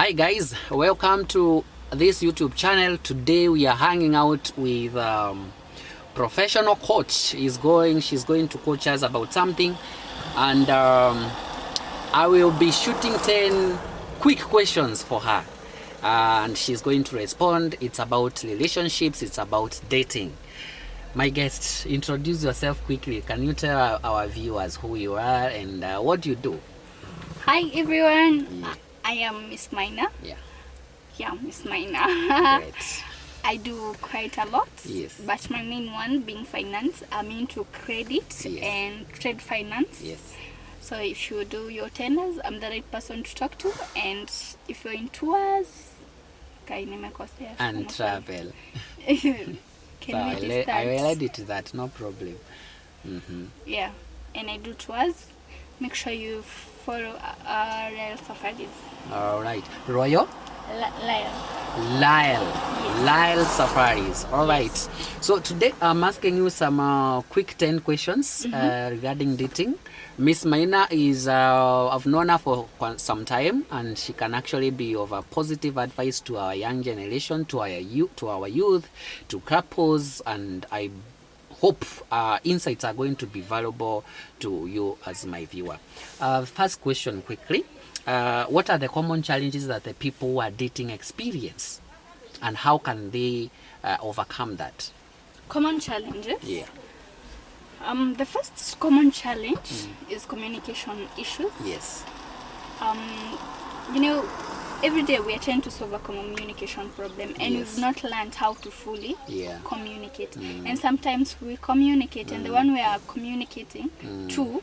Hi guys, welcome to this YouTube channel. Today we are hanging out with professional coach. She's going to coach us about something, and I will be shooting 10 quick questions for her, and she's going to respond. It's about relationships, it's about dating. My guest, introduce yourself quickly. Can you tell our viewers who you are and what you do? Hi everyone, I am Miss Mina. Yeah, Miss Mina. Great. I do quite a lot, Yes. but my main one being finance. I'm into credit and trade finance. Yes. So if you do your tenors, I'm the right person to talk to. And if you're in tours, And travel. Can we just I start? will add it to that, no problem. Yeah, and I do tours. Make sure you follow Lael Safaris. All right. Royal? Lael. Lael Safaris. All right. So today I'm asking you some quick 10 questions regarding dating. Miss Maina is, I've known her for some time, and she can actually be of a positive advice to our young generation, to our youth, to couples, and I hope insights are going to be valuable to you as my viewer. First question quickly. What are the common challenges that the people who are dating experience, and how can they overcome that? Common challenges? Yeah. The first common challenge is communication issues. Yes. Every day we are trying to solve a communication problem, and we've not learned how to fully communicate. And sometimes we communicate, and the one we are communicating to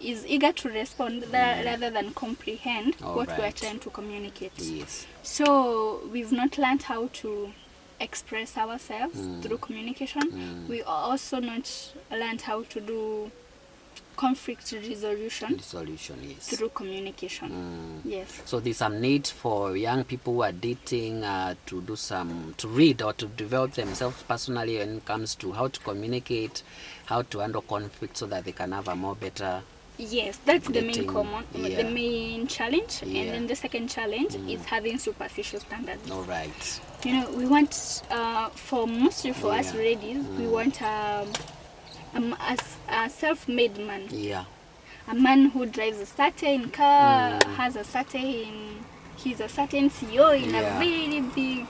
is eager to respond rather than comprehend what we are trying to communicate. Yes. So we've not learned how to express ourselves through communication. We also not learned how to do conflict resolution through communication. Yes. So there's some need for young people who are dating to read or to develop themselves personally when it comes to how to communicate, how to handle conflict, so that they can have a more better. Yes, that's dating. the main challenge. And then the second challenge is having superficial standards. All right. We want, mostly for us ladies, we want a self-made man. Yeah. A man who drives a certain car, he's a certain CEO in a very big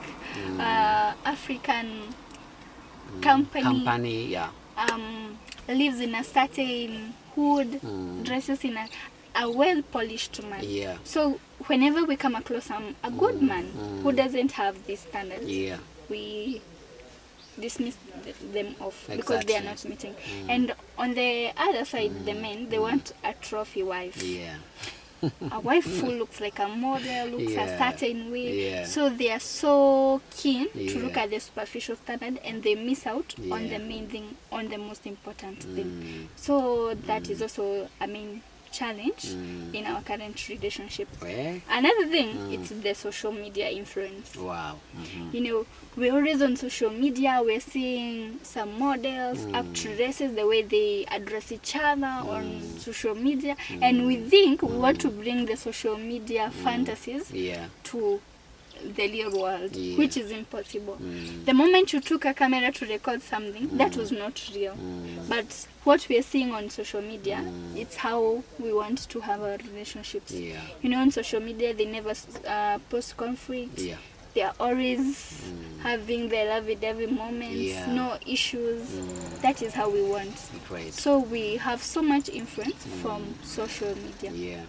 African company. Lives in a certain hood, dresses in a well-polished man. Yeah. So whenever we come across a good man who doesn't have these standards, we dismiss them off because they are not meeting. And on the other side, the men, they want a trophy wife. A wife who looks like a model, looks a certain way. So they are so keen to look at the superficial standard, and they miss out on the main thing, on the most important thing. So that is also a main challenge in our current relationship. Another thing, it's the social media influence. Wow. We're always on social media. We're seeing some models, actresses, the way they address each other on social media, and we think we want to bring the social media fantasies to the real world, which is impossible. The moment you took a camera to record something, that was not real. But what we are seeing on social media, it's how we want to have our relationships. On social media, they never post conflict. They are always having their lovey-dovey moments, no issues. That is how we want. Great. So we have so much influence from social media.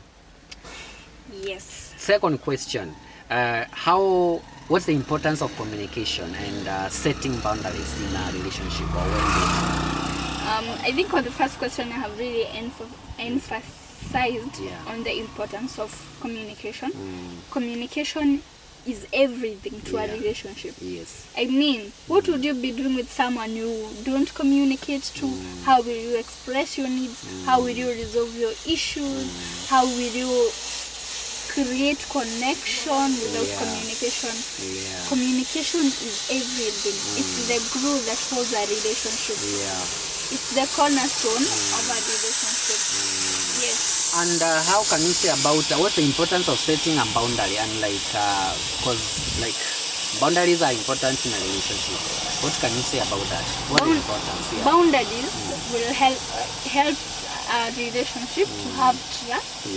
Yes. Second question. What's the importance of communication and setting boundaries in a relationship or when dating? I think on the first question, I have really emphasized on the importance of communication. Communication is everything to a relationship. Yes. I mean, what would you be doing with someone you don't communicate to? How will you express your needs? How will you resolve your issues? How will you create connection without communication? Communication is everything. It's the glue that holds a relationship. It's the cornerstone of a relationship. Yes. And how can you say about what's the importance of setting a boundary? And because boundaries are important in a relationship. What can you say about that? What is importance? Yeah. Boundaries will help a relationship to have trust,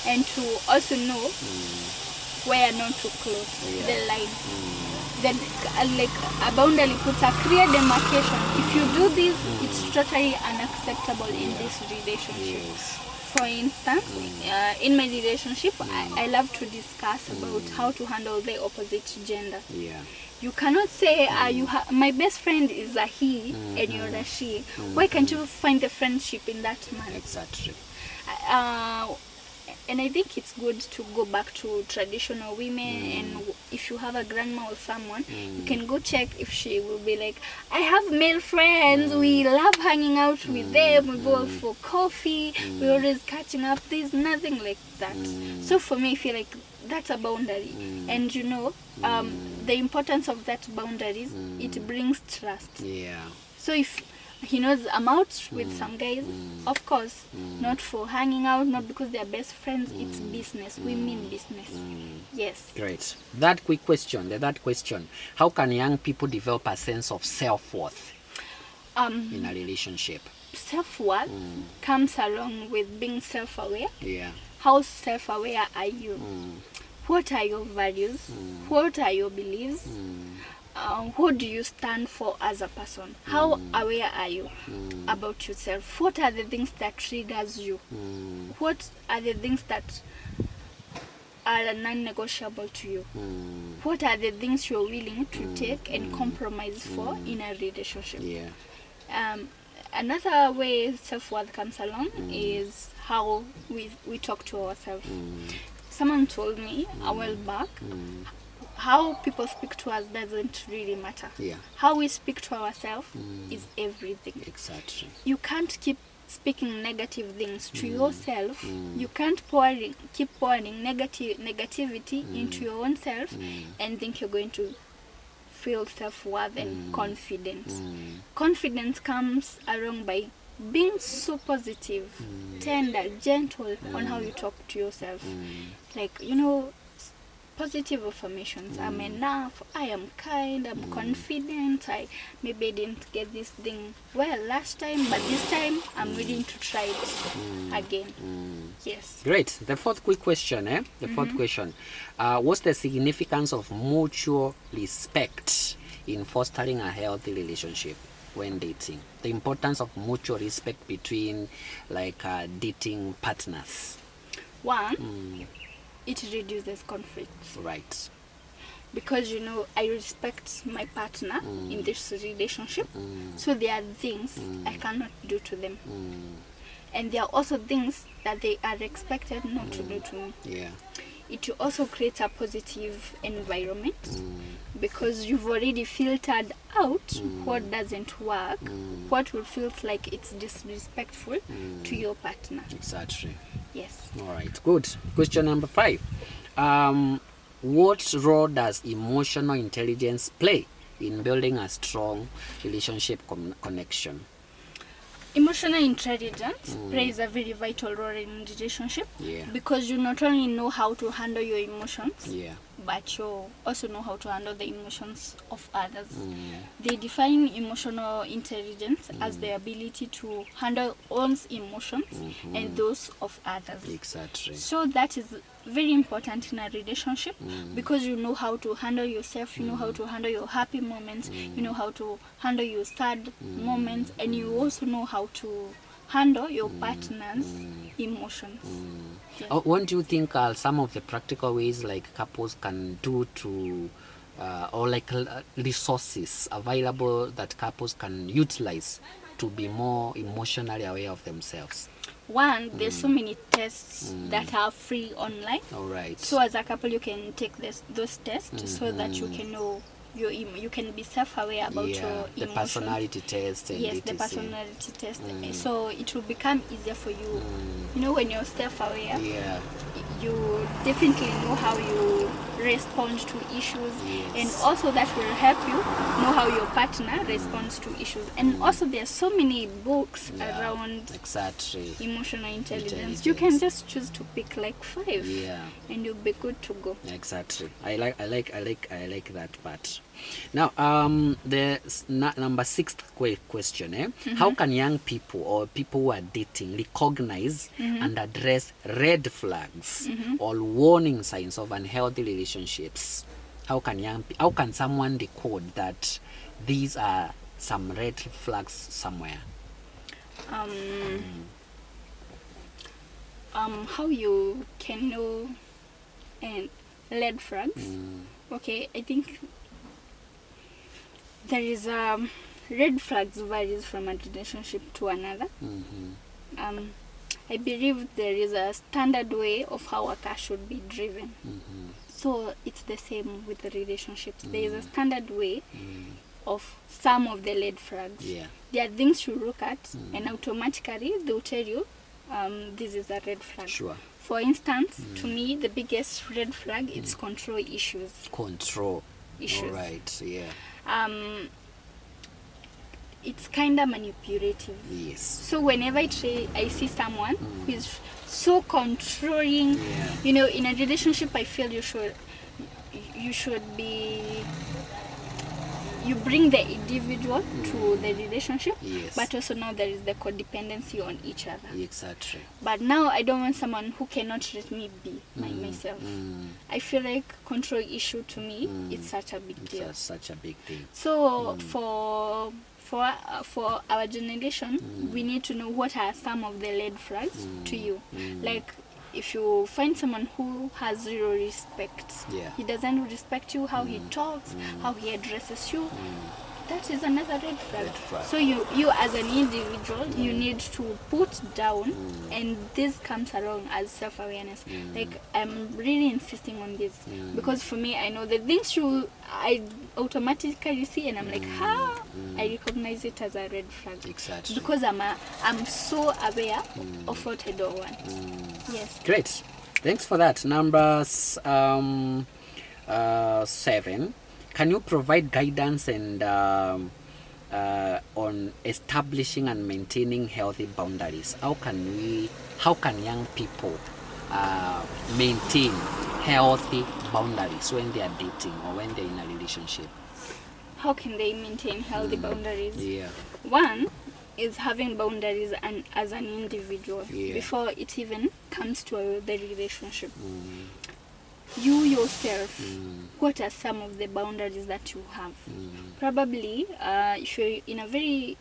and to also know where not to cross the line. Then like a boundary puts a clear demarcation. If you do this, it's totally unacceptable in this relationship. For instance, in my relationship, I love to discuss about how to handle the opposite gender. You cannot say my best friend is a he and you're a she. Why can't you find the friendship in that manner? Exactly. And I think it's good to go back to traditional women, and if you have a grandma or someone, you can go check if she will be like, I have male friends, we love hanging out with them, we go out for coffee, we're always catching up. There's nothing like that. So for me, I feel like that's a boundary. And you know, the importance of that boundaries, it brings trust. So if he knows I'm out with some guys, of course, not for hanging out, not because they're best friends, it's business. We mean business. Yes. Great. That question, how can young people develop a sense of self-worth in a relationship? Self-worth comes along with being self-aware. Yeah. How self-aware are you? What are your values? What are your beliefs? Who do you stand for as a person? How aware are you about yourself? What are the things that triggers you? What are the things that are non-negotiable to you? What are the things you're willing to take and compromise for in a relationship? Another way self-worth comes along is how we talk to ourselves. Someone told me a while back, how people speak to us doesn't really matter. How we speak to ourselves is everything. Exactly. You can't keep speaking negative things to yourself. You can't keep pouring negativity into your own self and think you're going to feel self-worth and confidence. Confidence comes along by being so positive, tender, gentle on how you talk to yourself. Like, you know, positive affirmations. I'm enough, I am kind, I'm confident, I maybe didn't get this thing well last time, but this time I'm willing to try it again. Yes. Great. The fourth quick question, The fourth question. What's the significance of mutual respect in fostering a healthy relationship when dating? The importance of mutual respect between dating partners. One, it reduces conflicts. Right. Because, you know, I respect my partner in this relationship, so there are things I cannot do to them. And there are also things that they are expected not to do to me. It also creates a positive environment because you've already filtered out what doesn't work, what will feel like it's disrespectful to your partner. Exactly. Yes. All right, good. Question number 5. What role does emotional intelligence play in building a strong relationship connection? Emotional intelligence plays a very vital role in relationship because you not only know how to handle your emotions, but you also know how to handle the emotions of others. They define emotional intelligence as the ability to handle one's emotions and those of others. Exactly. So that is very important in a relationship because you know how to handle yourself, you know how to handle your happy moments, you know how to handle your sad moments, and you also know how to handle your partner's emotions. Yes. What do you think are some of the practical ways couples can do to resources available that couples can utilize to be more emotionally aware of themselves? One, there's so many tests that are free online. All right. So as a couple, you can take those tests so that you can know you can be self-aware about your emotions. The personality test and yes, the etc. personality test. So it will become easier for you. You know, when you're self-aware, you definitely know how you respond to issues, and also that will help you know how your partner responds to issues. And also there are so many books around emotional intelligence. You can just choose to pick like 5, and you'll be good to go. Exactly. I like that part. Now, the number 6th question. How can young people or people who are dating recognize and address red flags or warning signs of unhealthy relationships? How can someone decode that these are some red flags somewhere? How you can know and red flags? Okay, I think there is red flags varies from a relationship to another. I believe there is a standard way of how a car should be driven. So it's the same with the relationships. There is a standard way of some of the red flags. There are things to look at, and automatically they'll tell you this is a red flag. For instance, to me, the biggest red flag is control issues. Control issues. All right. It's kind of manipulative. Yes. So whenever I see someone who is so controlling, you know, in a relationship, I feel you should be, you bring the individual to the relationship, but also now there is the codependency on each other. Exactly. But now I don't want someone who cannot let me be myself. I feel like control issue to me it's such a big deal. Such a big thing. So for our generation, we need to know what are some of the red flags to you. Like, if you find someone who has zero respect, he doesn't respect you, how he talks, how he addresses you, that is another red flag. So you as an individual, you need to put down, and this comes along as self-awareness. Like, I'm really insisting on this, because for me, I know the things I automatically see, and I'm like, how? I recognize it as a red flag. Exactly. Because I'm so aware of what I don't want. Yes. Great. Thanks for that. Number 7. Can you provide guidance and on establishing and maintaining healthy boundaries? How can young people maintain healthy boundaries when they are dating or when they're in a relationship? How can they maintain healthy boundaries? Yeah. One is having boundaries as an individual before it even comes to the relationship. You yourself, what are some of the boundaries that you have? Probably, if you're in a very,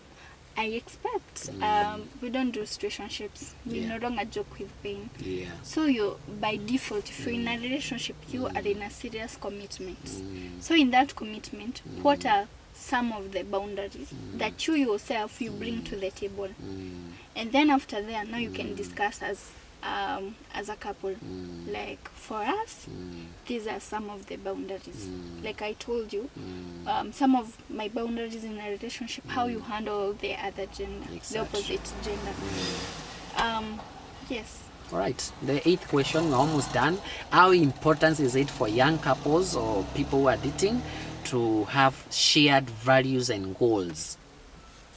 I expect, we don't do situationships. We no longer joke with pain. So you, by default, if you're in a relationship, you are in a serious commitment. So in that commitment, what are some of the boundaries that you yourself you bring to the table? And then after that, now you can discuss as a couple. Like, for us, these are some of the boundaries. Like I told you, some of my boundaries in a relationship, how you handle the other gender, the opposite gender. Yes. All right. The 8th question, we're almost done. How important is it for young couples or people who are dating to have shared values and goals?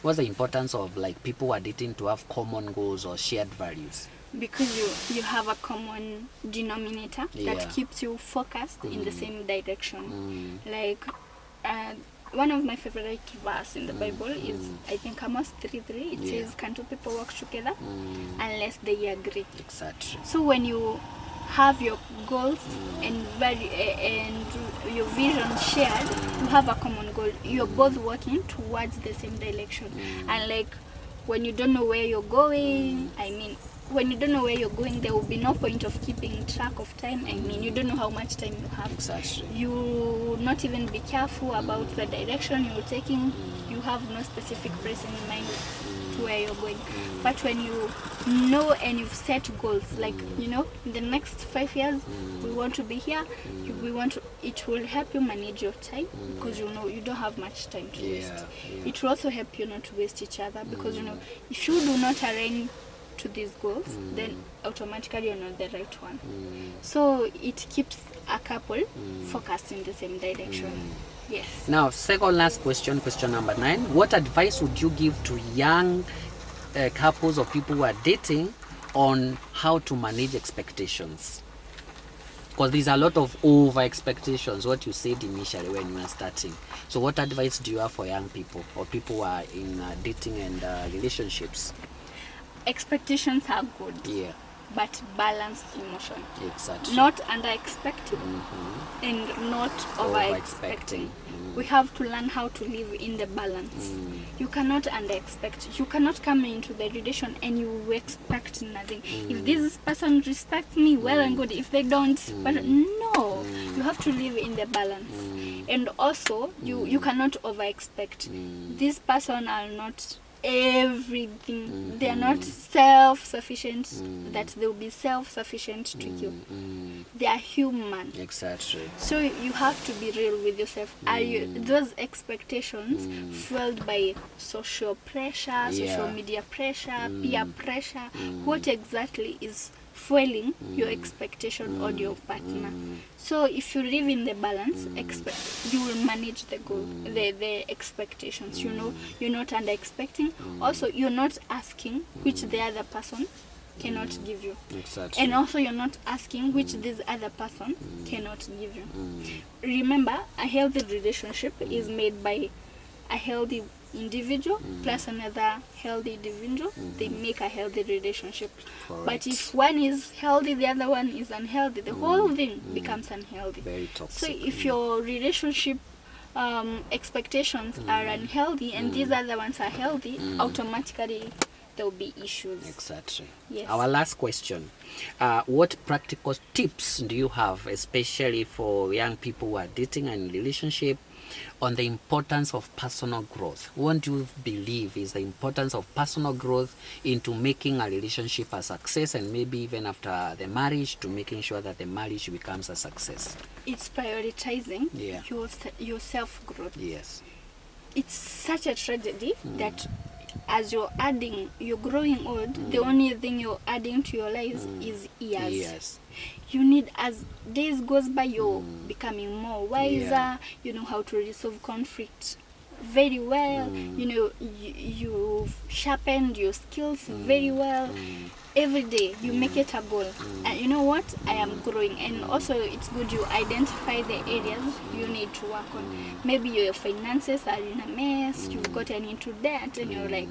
What's the importance of, like, people who are dating to have common goals or shared values? Because you have a common denominator that keeps you focused in the same direction. Like, one of my favorite verse in the Bible is, I think, Amos 3:3. It says, "Can two people work together unless they agree?" Exactly. So when you have your goals and your vision shared, you have a common goal. You're both working towards the same direction. And like, when you don't know where you're going, when you don't know where you're going, there will be no point of keeping track of time. You don't know how much time you have. Exactly. You will not even be careful about the direction you're taking. You have no specific place in mind to where you're going. But when you know and you've set goals, like, you know, in the next 5 years we want to be here, we want to, it will help you manage your time, because you know you don't have much time to waste. It will also help you not to waste each other, because you know, if you do not align to these goals, then automatically you're not the right one. So it keeps a couple focused in the same direction. Yes. Now, second last question, question number 9. What advice would you give to young couples or people who are dating on how to manage expectations? Because there's a lot of over expectations, what you said initially when you were starting. So what advice do you have for young people or people who are in dating and relationships? Expectations are good. Yeah. But balanced emotion. Exactly. Not under expecting and not over expecting. We have to learn how to live in the balance. You cannot under expect. You cannot come into the relation and you expect nothing. If this person respects me, well and good. If they don't, but no. You have to live in the balance. And also, you cannot over expect. This person are not everything. They are not self-sufficient that they will be self-sufficient to you. They are human. Exactly. So you have to be real with yourself. Are you those expectations fueled by social pressure, social media pressure, peer pressure? What exactly is fueling your expectation on your partner? So if you live in the balance, you will manage the goal, the expectations. You know, you're not under expecting. Also, you're not asking which the other person cannot give you. Exactly. And also you're not asking which this other person cannot give you. Remember, a healthy relationship is made by a healthy individual plus another healthy individual. They make a healthy relationship. Correct. But if one is healthy, the other one is unhealthy, the whole thing becomes unhealthy. Very toxic. So if your relationship expectations are unhealthy and these other ones are healthy, automatically there will be issues. Exactly. Yes. Our last question. What practical tips do you have, especially for young people who are dating and in relationship, on the importance of personal growth? What do you believe is the importance of personal growth into making a relationship a success, and maybe even after the marriage, to making sure that the marriage becomes a success? It's prioritizing Yeah. your self-growth. Yes. It's such a tragedy that as you're growing old, the only thing you're adding to your lives is years. Yes. You need, as days goes by, you're becoming more wiser. You know how to resolve conflict very well. You know, you've sharpened your skills very well. Every day you make it a goal, and you know what, I am growing. And also it's good you identify the areas you need to work on. Maybe your finances are in a mess, you've gotten into debt, and you're like,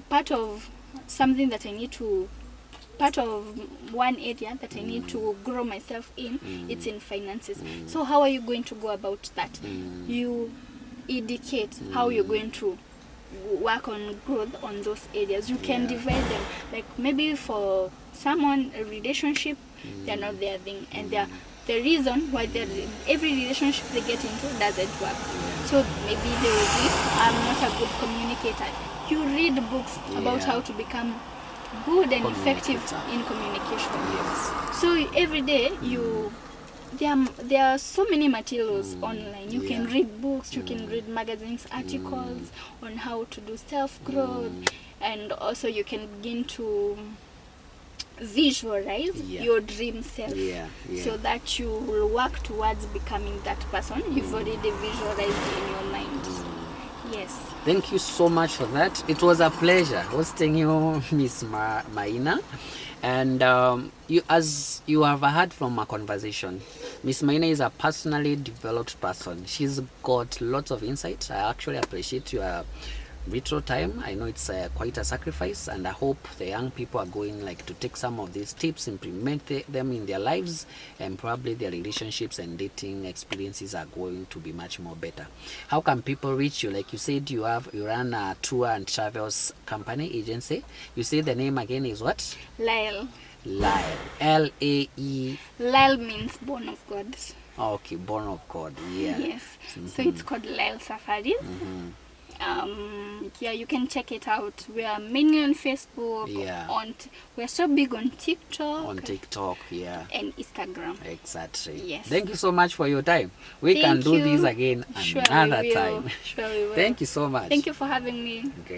part of something that I need to, part of one area that I need to grow myself in, it's in finances. So how are you going to go about that? You indicate how you're going to work on growth on those areas. You can divide them. Like maybe for someone, a relationship, they're not their thing, and they're the reason why every relationship they get into doesn't work. So maybe they will be, I'm not a good communicator. You read books about how to become good and effective in communication. Yes. So every day there are so many materials online. You can read books, you can read magazines, articles on how to do self-growth, and also you can begin to visualize your dream self, so that you will work towards becoming that person you've already visualized in your mind. Yes. Thank you so much for that. It was a pleasure hosting you, Miss Maina. And as you have heard from our conversation, Miss Maina is a personally developed person. She's got lots of insights. I actually appreciate your retro time. I know it's quite a sacrifice, and I hope the young people are going to take some of these tips, implement them in their lives, and probably their relationships and dating experiences are going to be much more better. How can people reach you? Like you said, you run a tour and travels company agency. You say the name again is what? Lael. Lael. L-A-E. Lael means born of God. Okay, born of God. Yeah. Yes. So it's called Lael Safaris. Yeah, you can check it out. We are mainly on Facebook. Yeah. We're so big on TikTok. On TikTok, yeah. And Instagram. Exactly. Yes. Thank you so much for your time. We can Thank do you. this again Sure another we will. time. Sure we will. Thank you so much. Thank you for having me. Okay.